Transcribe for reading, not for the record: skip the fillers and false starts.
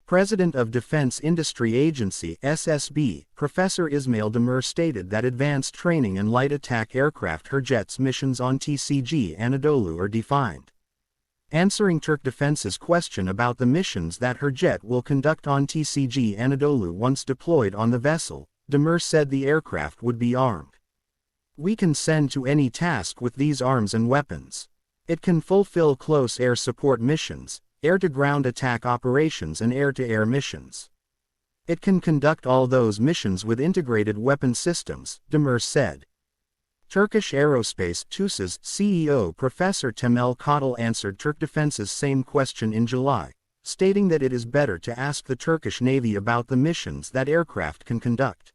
President of Defense Industry Agency (SSB), Professor Ismail Demir stated that advanced training and light attack aircraft Hurjet's missions on TCG Anadolu are defined. Answering Turk Defense's question about the missions that Hurjet will conduct on TCG Anadolu once deployed on the vessel, Demir said the aircraft would be armed. "We can send to any task with these arms and weapons. It can fulfill close air support missions, air-to-ground attack operations and air-to-air missions. It can conduct all those missions with integrated weapon systems," Demir said. Turkish Aerospace TUSA's CEO Professor Temel Kotal answered Turk Defense's same question in July, stating that it is better to ask the Turkish Navy about the missions that aircraft can conduct.